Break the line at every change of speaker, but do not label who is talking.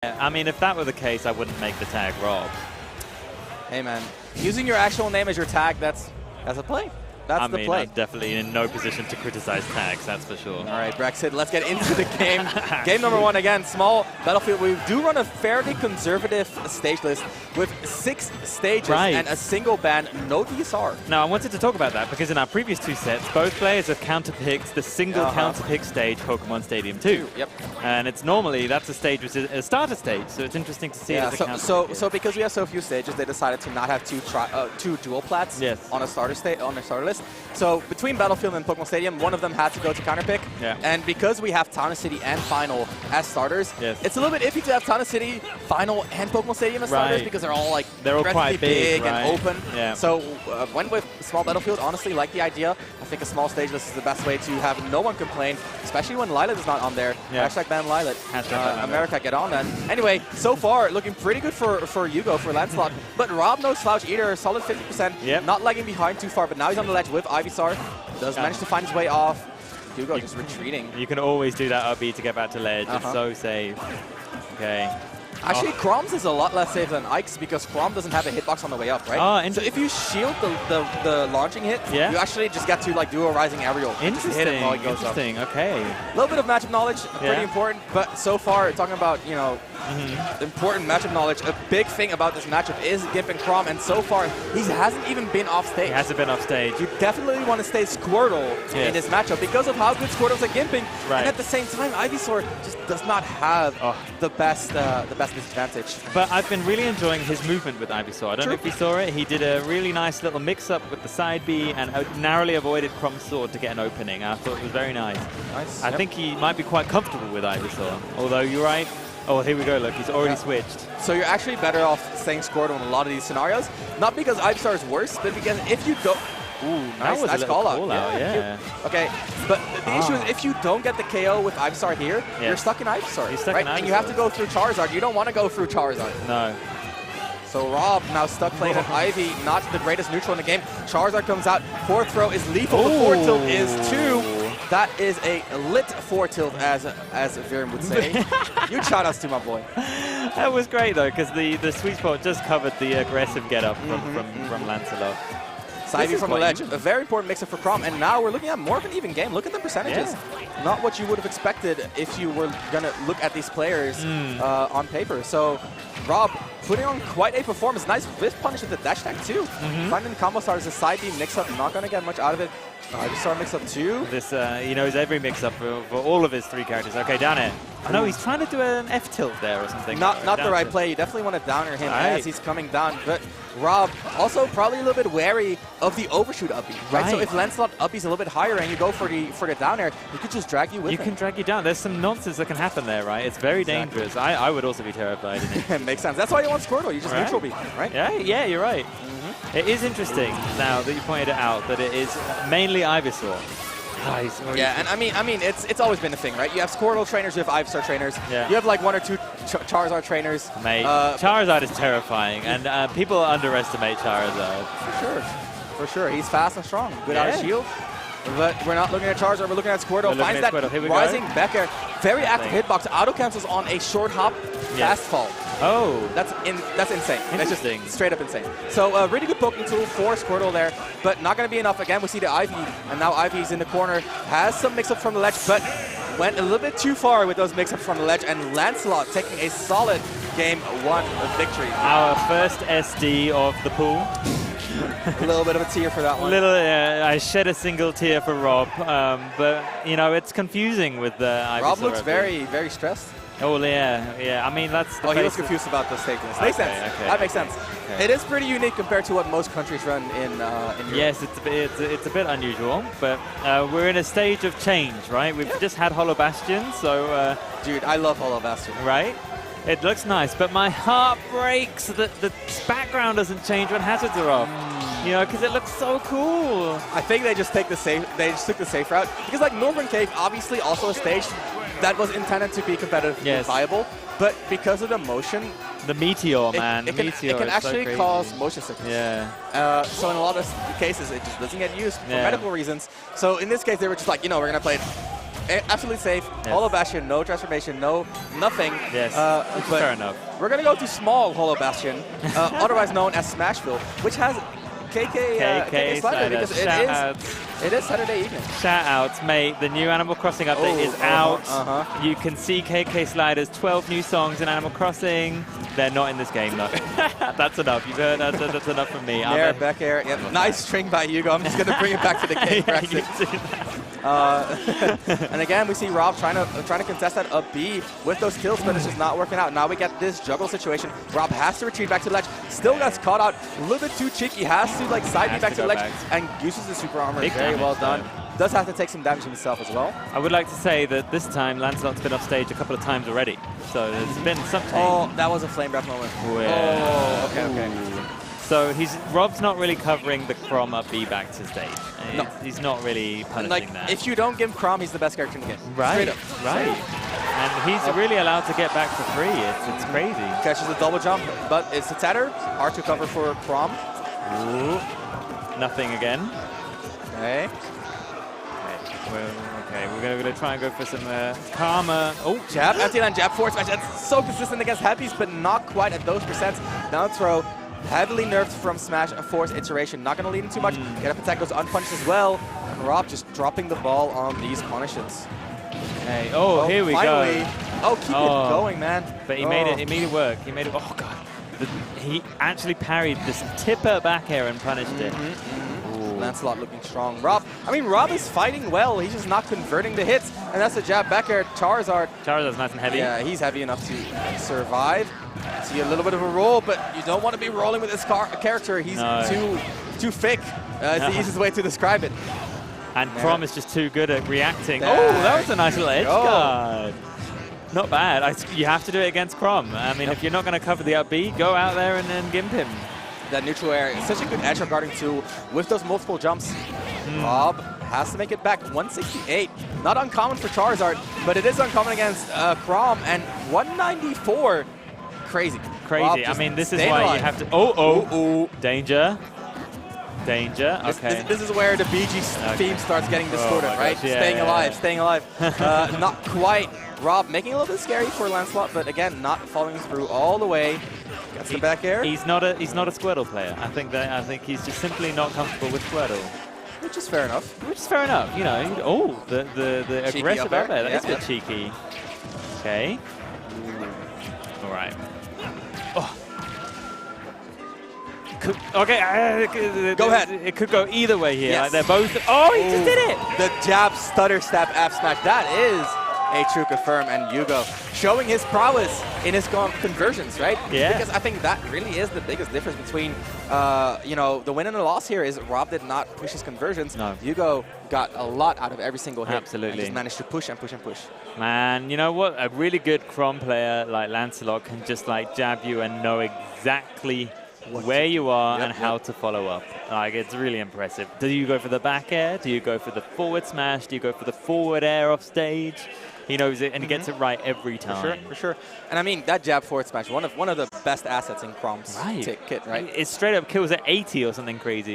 I mean, if that were the case, I wouldn't make the tag Rob.
Hey, man. Using your actual name as your tag, that's a play. That's the play.
I'm definitely in no position to criticize tags, that's for sure.
All right, Brexit, let's get into the game. Game number 1, again, small battlefield. We do run a fairly conservative stage list with 6 stages and a single ban, no DSR.
Now, I wanted to talk about that because in our previous 2 sets, both players have counterpicked the single counterpick stage, Pokemon Stadium 2.
Yep.
And it's normally, that's a stage which is a starter stage, so it's interesting to see it as a
so because we have so few stages, they decided to not have two dual plats on a starter list. So between Battlefield and Pokemon Stadium, one of them had to go to counterpick. And because we have Town City and Final as starters, it's a little bit iffy to have Town City, Final, and Pokemon Stadium as starters because they're all
quite big
and open. So went with small Battlefield. Honestly, like the idea. I think a small stage list is the best way to have no one complain, especially when Lylat is not on there. Hashtag ban Lylat. America, get on that. Anyway, so far looking pretty good for Hugo, for Lancelot. But Rob, no slouch either. Solid 50%. Not lagging behind too far, but now he's on the ledge with Ivysaur. Does manage to find his way off. Hugo just retreating.
You can always do that RB to get back to ledge. It's so safe. Okay.
Actually, Chrom's is a lot less safe than Ike's because Chrom doesn't have a hitbox on the way up, right? So if you shield the launching hit, you actually just get to do a rising aerial.
Interesting.
Hit him while he goes up.
Okay.
A little bit of matchup knowledge, pretty important. But so far, talking about important matchup knowledge, a big thing about this matchup is Gimp and Chrom, and so far he hasn't even been off stage.
He hasn't been off stage.
You definitely want to stay Squirtle in this matchup because of how good Squirtle's at gimping, and at the same time, Ivysaur just does not have the best disadvantage.
But I've been really enjoying his movement with Ivysaur. I don't know if you saw it. He did a really nice little mix-up with the side B and narrowly avoided Chrom's sword to get an opening. I thought it was very nice. I think he might be quite comfortable with Ivysaur, although you're right. Oh, here we go, look, he's already switched.
So you're actually better off staying Squirtle in a lot of these scenarios. Not because Ivysaur is worse, but because if you don't... Ooh, nice call out. Okay, but the issue is if you don't get the KO with Ivysaur here, you're stuck in Ivysaur, And you have to go through Charizard. You don't want to go through Charizard.
No.
So Rob now stuck playing with Ivy, not the greatest neutral in the game. Charizard comes out, 4th throw is lethal, the 4 tilt is 2. That is a lit 4 tilt, as Viren would say. You shot us to my boy.
That was great though, because the sweet spot just covered the aggressive get up from Lancelot.
Ivy from the ledge, a very important mix-up for Chrom, and now we're looking at more of an even game. Look at the percentages. Not what you would have expected if you were going to look at these players on paper. So Rob putting on quite a performance. Nice whiff punish with the dash tag too. Finding combo stars, a side B mix-up, not going to get much out of it. Ivysaur mix-up too.
This, he knows every mix-up for all of his 3 characters. Okay, down it. No, he's trying to do an F tilt there or something.
Not the right play. You definitely want to downer him as he's coming down. But Rob also probably a little bit wary of the overshoot up B, right? So if Lancelot up B's a little bit higher and you go for the down air, he could just drag you with him.
You can drag you down. There's some nonsense that can happen there, right? It's very dangerous. I would also be terrified in it.
Makes sense. That's why you want Squirtle. You just neutral B, right?
Yeah, you're right. It is interesting now that you pointed it out that it is mainly Ivysaur.
And I mean, it's always been a thing, right? You have Squirtle trainers, you have Ivysaur trainers. You have like 1 or 2 Charizard trainers.
Mate, Charizard is terrifying, and people underestimate Charizard.
For sure. He's fast and strong. Good out of shield. But we're not looking at Charizard, we're looking at Squirtle. Finds that rising Becker. Very active hitbox. Auto cancels on a short hop fast fall.
Oh.
That's insane.
That's
just straight up insane. So really good poking tool for Squirtle there, but not going to be enough. Again, we see the Ivy, and now Ivy's in the corner. Has some mix-up from the ledge, but went a little bit too far with those mix-ups from the ledge, and Lancelot taking a solid game 1 victory.
Our first SD of the pool.
A little bit of a tear for that one.
I shed a single tear for Rob, but you know it's confusing with the Ivysaur.
Rob looks very, very stressed.
Oh yeah. I mean that's.
He was confused about the statements. Makes sense. That makes sense. It is pretty unique compared to what most countries run in Europe.
Yes, it's a bit unusual, but we're in a stage of change, right? We've just had Hollow Bastion, so.
Dude, I love Hollow Bastion.
Right. It looks nice, but my heart breaks that the background doesn't change when hazards are off. You know, because it looks so cool.
I think they just took the safe route because like Northern Cave, obviously also a stage that was intended to be competitive and viable, but because of the motion,
the meteor, man,
it can actually cause motion sickness. So in a lot of cases, it just doesn't get used for medical reasons. So in this case, they were just like, we're gonna play it absolutely safe. Holo Bastion, no transformation, no nothing.
Yes,
but
fair enough.
We're going to go to small Holo Bastion, otherwise known as Smashville, which has KK Slider because it is Saturday evening.
Shout outs, mate. The new Animal Crossing update is out. You can see KK Slider's 12 new songs in Animal Crossing. They're not in this game, though. That's enough. You've heard that's enough from me.
Nair, back air. Yep. Nice string by Hugo. I'm just going to bring it back to the game. And again, we see Rob trying to contest that up B with those kills, but it's just not working out. Now we get this juggle situation. Rob has to retreat back to the ledge. Still gets caught out a little bit too cheeky. Has to like side B back to the ledge and uses the super armor. Very well done. Does have to take some damage himself as well.
I would like to say that this time Lancelot's been off stage a couple of times already, so there's been something.
Oh, that was a flame breath moment.
Oh,
okay.
So Rob's not really covering the Chrom up B back to stage. No. He's not really punishing that.
If you don't give Chrom, he's the best character in the game.
Right, right. And he's really allowed to get back for free. It's crazy.
Catches a double jump, but it's a tether. Hard to cover for Chrom.
Ooh. Nothing again.
Okay.
We're going to try and go for some karma. Oh,
jab, anti-land jab, forward smash. That's so consistent against heavies, but not quite at those percents. Down throw. Heavily nerfed from Smash, a force iteration. Not going to lead him too much. Get up attack goes unpunished as well. And Rob just dropping the ball on these punishes.
Hey, here we go.
Oh, keep it going, man.
But he made it. He made it work. He made it. Oh god. He actually parried this tipper back air and punished it.
Lancelot looking strong. Rob is fighting well. He's just not converting the hits. And that's a jab back air. Charizard's
nice and heavy.
Yeah, he's heavy enough to survive. See a little bit of a roll, but you don't want to be rolling with this character. He's too thick. It's the easiest way to describe it.
And Chrom is just too good at reacting. That was a nice little edge guard. Not bad. You have to do it against Chrom. I mean, if you're not going to cover the up B, go out there and then gimp him.
That neutral air is such a good edge guarding tool with those multiple jumps. Rob has to make it back. 168. Not uncommon for Charizard, but it is uncommon against Chrom. And 194. Crazy.
I mean, this is why you have to... Danger. Danger. Okay.
This is where the BG theme starts getting distorted, right? Yeah, staying alive. Not quite. Rob making it a little bit scary for Lancelot, but again, not following through all the way. Gets the back air.
He's not a Squirtle player. I think he's just simply not comfortable with Squirtle.
Which is fair enough.
You know. The aggressive up there. That is a bit cheeky. Okay. All right.
Go ahead.
It could go either way here. Like they're both. Oh, he just did it.
The jab, stutter, step, F smash. That is a true confirm. And Hugo showing his prowess in his conversions, right?
Yeah.
Because I think that really is the biggest difference between, the win and the loss here is Rob did not push his conversions.
No.
Hugo got a lot out of every single hit.
Absolutely.
And just managed to push and push and push.
Man, you know what? A really good Chrom player like Lancelot can just like jab you and know exactly where you are and how to follow up. Like, it's really impressive. Do you go for the back air? Do you go for the forward smash? Do you go for the forward air off stage? He knows it, and he gets it right every time.
For sure. And I mean, that jab forward smash, one of the best assets in Chrom's kit, right?
It straight up kills at 80 or something crazy.